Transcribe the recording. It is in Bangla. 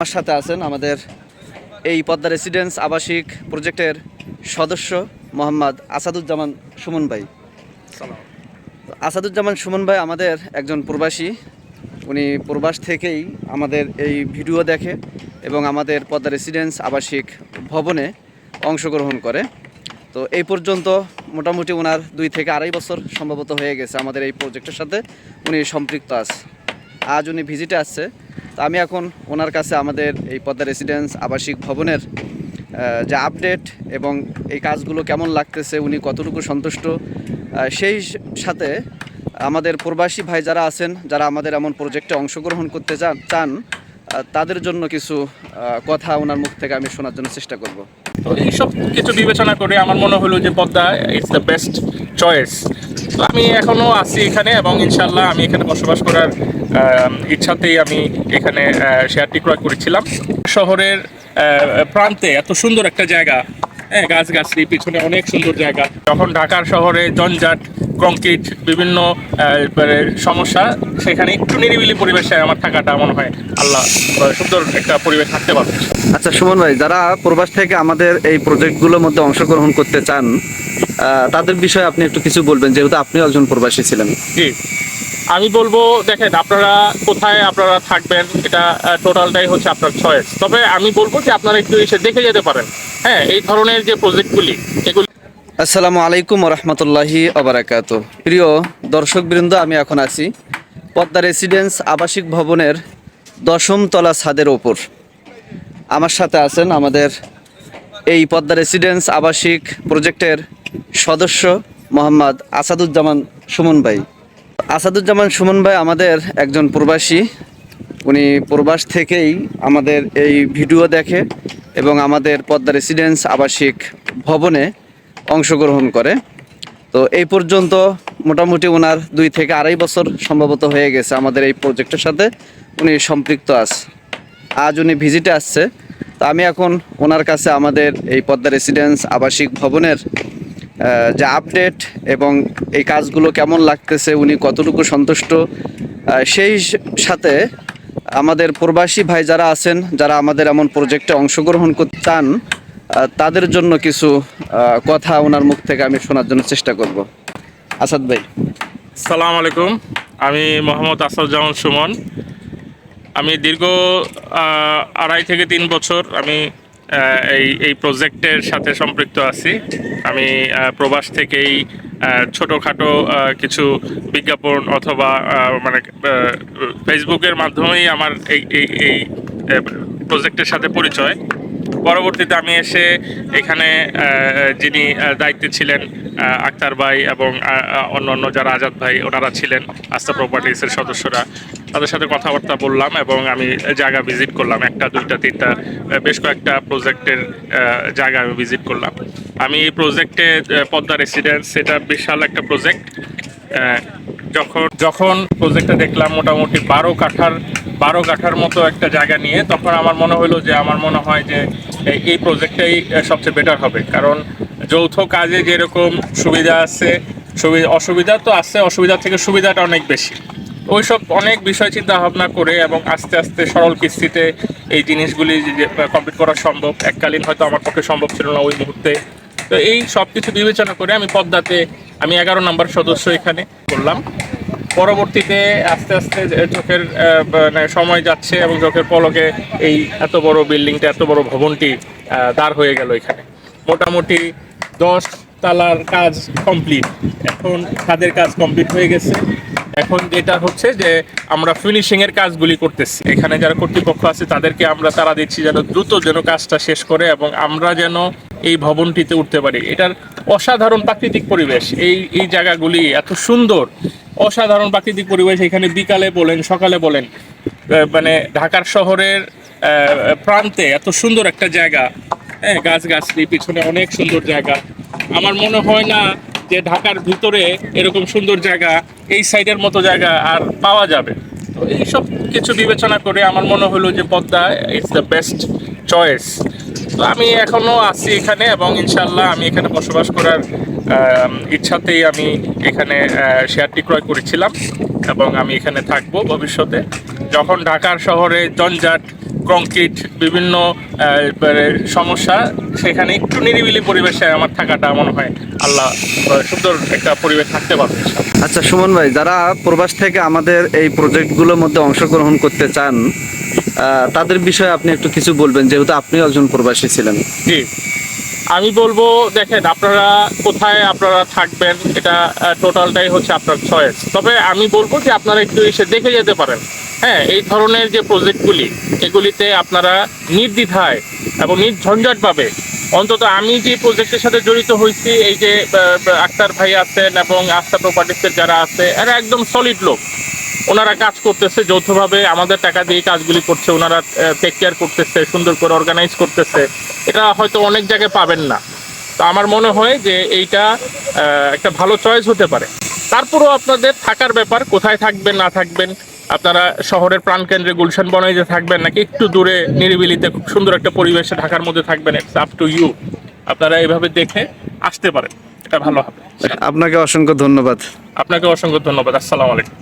আমার সাথে আছেন আমাদের এই পদ্মা রেসিডেন্স আবাসিক প্রজেক্টের সদস্য মোহাম্মদ আসাদুজ্জামান সুমন ভাই। আসাদুজ্জামান সুমন ভাই আমাদের একজন প্রবাসী। উনি প্রবাস থেকেই আমাদের এই ভিডিও দেখে এবং আমাদের পদ্মা রেসিডেন্স আবাসিক ভবনে অংশগ্রহণ করে। তো এই পর্যন্ত মোটামুটি ওনার 2 থেকে 2.5 বছর সম্ভবত হয়ে গেছে আমাদের এই প্রজেক্টের সাথে উনি সম্পৃক্ত আছে। আজ উনি ভিজিটে আসছে। তো আমি এখন ওনার কাছে আমাদের এই পদ্মা রেসিডেন্স আবাসিক ভবনের যে আপডেট এবং এই কাজগুলো কেমন লাগতেছে, উনি কতটুকু সন্তুষ্ট, সেই সাথে আমাদের প্রবাসী ভাই যারা আছেন, যারা আমাদের এমন প্রজেক্টে অংশগ্রহণ করতে চান তাদের জন্য কিছু কথা ওনার মুখ থেকে আমি শোনার জন্য চেষ্টা করব। তো এইসব কিছু বিবেচনা করে আমার মনে হলো যে Padma it's the best choice. তো আমি এখনও আছি এখানে এবং ইনশাল্লাহ আমি এখানে বসবাস করার ইচ্ছাতেই আমি এখানে শেয়ারটি ক্রয় করেছিলাম। শহরের প্রান্তে এত সুন্দর একটা জায়গা, হ্যাঁ, গাছগাছড়ি, পিছনে অনেক সুন্দর জায়গা। যখন ঢাকার শহরে জঞ্জাট, কংক্রিট, বিভিন্ন সমস্যা, সেখানে একটু নিরিবিলি পরিবেশে আমার থাকাটা মনে হয় আল্লাহ সুন্দর একটা পরিবেশ থাকতে পারবে। আচ্ছা সুমন ভাই, যারা প্রবাস থেকে আমাদের এই প্রজেক্টগুলোর মধ্যে অংশগ্রহণ করতে চান তাদের বিষয়ে আপনি একটু কিছু বলবেন, যেহেতু আপনিও একজন প্রবাসী ছিলেন। জি, আমি বলবো, দেখেন, আপনারা কোথায় আপনারা থাকবেন এটা টোটালটাই হচ্ছে আপনার চয়েস। তবে আমি বলবো যে আপনারা একটু এসে দেখে যেতে পারেন। হ্যাঁ, এই ধরনের যে প্রজেক্টগুলি এগুলি। আসসালামু আলাইকুম রহমতুল্লাহি আবরাকাত। প্রিয় দর্শকবৃন্দ, আমি এখন আছি পদ্মা রেসিডেন্স আবাসিক ভবনের 10ম তলা ছাদের ওপর। আমার সাথে আছেন আমাদের এই পদ্মা রেসিডেন্স আবাসিক প্রজেক্টের সদস্য মোহাম্মদ আসাদুজ্জামান সুমন ভাই। আসাদুজ্জামান সুমন ভাই আমাদের একজন প্রবাসী। উনি প্রবাস থেকেই আমাদের এই ভিডিও দেখে এবং আমাদের পদ্মা রেসিডেন্স আবাসিক ভবনে অংশগ্রহণ করে। তো এই পর্যন্ত মোটামুটি ওনার 2 থেকে 2.5 বছর সম্ভবত হয়ে গেছে আমাদের এই প্রজেক্টের সাথে উনি সম্পৃক্ত আছে। আজ উনি ভিজিটে আসছে। তো আমি এখন ওনার কাছে আমাদের এই পদ্মা রেসিডেন্স আবাসিক ভবনের যে আপডেট এবং এই কাজগুলো কেমন লাগতেছে, উনি কতটুকু সন্তুষ্ট, সেই সাথে আমাদের প্রবাসী ভাই যারা আছেন, যারা আমাদের এমন প্রজেক্টে অংশগ্রহণ করতে চান তাদের জন্য কিছু কথা ওনার মুখ থেকে আমি শোনার জন্য চেষ্টা করব। আসাদ ভাই। আসসালামু আলাইকুম, আমি মোহাম্মদ আসাদুজ্জামান সুমন। আমি দীর্ঘ 2.5 থেকে 3 বছর আমি এই প্রজেক্টের সাথে সম্পৃক্ত আছি। আমি প্রবাস থেকেই ছোটোখাটো কিছু বিজ্ঞাপন অথবা মানে ফেসবুকের মাধ্যমেই আমার এই প্রজেক্টের সাথে পরিচয়। পরবর্তীতে আমি এসে এখানে যিনি দায়িত্বে ছিলেন আক্তার ভাই এবং অন্য যারা আজাদ ভাই, ওনারা ছিলেন আস্থা প্রপার্টিসের সদস্যরা, তাদের সাথে কথাবার্তা বললাম এবং আমি জায়গা ভিজিট করলাম। 1টা 2টা 3টা বেশ কয়েকটা প্রজেক্টের জায়গা আমি ভিজিট করলাম। আমি এই প্রজেক্টে পদ্মা রেসিডেন্স, এটা বিশাল একটা প্রজেক্ট। যখন প্রজেক্টটা দেখলাম মোটামুটি 12 কাঠার মতো একটা জায়গা নিয়ে, তখন আমার মনে হলো যে আমার মনে হয় যে এই প্রজেক্টটাই সবচেয়ে বেটার হবে। কারণ যৌথ কাজে যেরকম সুবিধা আছে, অসুবিধা তো আছে, অসুবিধা থেকে সুবিধাটা অনেক বেশি। ওইসব অনেক বিষয় চিন্তা ভাবনা করে এবং আস্তে আস্তে সরল কিস্তিতে এই জিনিসগুলি কমপ্লিট করা সম্ভব। এককালীন হয়তো আমার পক্ষে সম্ভব ছিল না ওই মুহূর্তে। তো এই সব কিছু বিবেচনা করে আমি পদ্মাতে 11 নম্বর সদস্য এখানে করলাম। পরবর্তীতে আস্তে আস্তে চোখের সময় যাচ্ছে এবং চোখের পলকে এই এত বড় বিল্ডিংটা, এত বড় ভবনটি দাঁড় হয়ে গেল এখানে। মোটামুটি 10 তলার কাজ কমপ্লিট, এখন ছাদের কাজ কমপ্লিট হয়ে গেছে। এখন যেটা হচ্ছে যে আমরা ফিনিশিংয়ের কাজগুলি করতেছি। এখানে যারা কর্তৃপক্ষ আছে তাদেরকে আমরা তাড়া দিচ্ছি যেন দ্রুত কাজটা শেষ করে এবং আমরা যেন এই ভবনটিতে উঠতে পারি। এটার অসাধারণ প্রাকৃতিক পরিবেশ, এই জায়গাগুলি এত সুন্দর, অসাধারণ প্রাকৃতিক পরিবেশ। এখানে বিকালে বলেন, সকালে বলেন, মানে ঢাকার শহরের প্রান্তে এত সুন্দর একটা জায়গা, হ্যাঁ, গাছগাছড়ি, পিছনে অনেক সুন্দর জায়গা। আমার মনে হয় না যে ঢাকার ভিতরে এরকম সুন্দর জায়গা, এই সাইডের মতো জায়গা আর পাওয়া যাবে। তো এইসব কিছু বিবেচনা করে আমার মনে হলো যে Padma it's the best choice. তো আমি এখনও আছি এখানে এবং ইনশাল্লাহ আমি এখানে বসবাস করার ইচ্ছাতেই আমি এখানে শেয়ারটি ক্রয় করেছিলাম এবং আমি এখানে থাকবো ভবিষ্যতে। যখন ঢাকার শহরে জঞ্জাট, কংক্রিট বিভিন্ন সমস্যা, সেখানে একটু নিরিবিলি পরিবেশে আমার থাকাটা মনে হয় আল্লাহ সুন্দর একটা পরিবেশ থাকতে পারবে। আচ্ছা সুমন ভাই, যারা প্রবাস থেকে আমাদের এই প্রজেক্টগুলোর মধ্যে অংশগ্রহণ করতে চান তাদের বিষয়ে আপনি একটু কিছু বলবেন, যেহেতু আপনিও একজন প্রবাসী ছিলেন। জি, আমি বলবো দেখেন, আপনারা কোথায় আপনারা থাকবেন এটা টোটালটাই হচ্ছে আপনার চয়েস। তবে আমি বলবো যে আপনারা একটু এসে দেখে যেতে পারেন। হ্যাঁ, এই ধরনের যে প্রজেক্টগুলি, এগুলিতে আপনারা নির্দ্বিধায় এবং নির্ঝঞ্ঝাটভাবে, অন্তত আমি যে প্রজেক্টের সাথে জড়িত হয়েছি, এই যে আক্তার ভাই আছেন এবং আস্থা প্রপার্টিসের যারা আছে, এরা একদম সলিড লোক। ওনারা কাজ করতেছে যৌথভাবে, আমাদের টাকা দিয়ে কাজগুলি করছে, ওনারা টেক কেয়ার করতেছে, সুন্দর করে অর্গানাইজ করতেছে। এটা হয়তো অনেক জায়গায় পাবেন না। তো আমার মনে হয় যে এইটা একটা ভালো চয়েস হতে পারে। তারপরেও আপনাদের থাকার ব্যাপার, কোথায় থাকবেন না থাকবেন, আপনারা শহরের প্রাণকেন্দ্রে গুলশান বনাইজে থাকবেন নাকি একটু দূরে নিরিবিলিতে খুব সুন্দর একটা পরিবেশে ঢাকার মধ্যে থাকবেন, ইটস আপ টু ইউ। আপনারা এইভাবে দেখে আসতে পারেন, এটা ভালো হবে। আপনাকে অসংখ্য ধন্যবাদ। আপনাকে অসংখ্য ধন্যবাদ। আসসালামু আলাইকুম।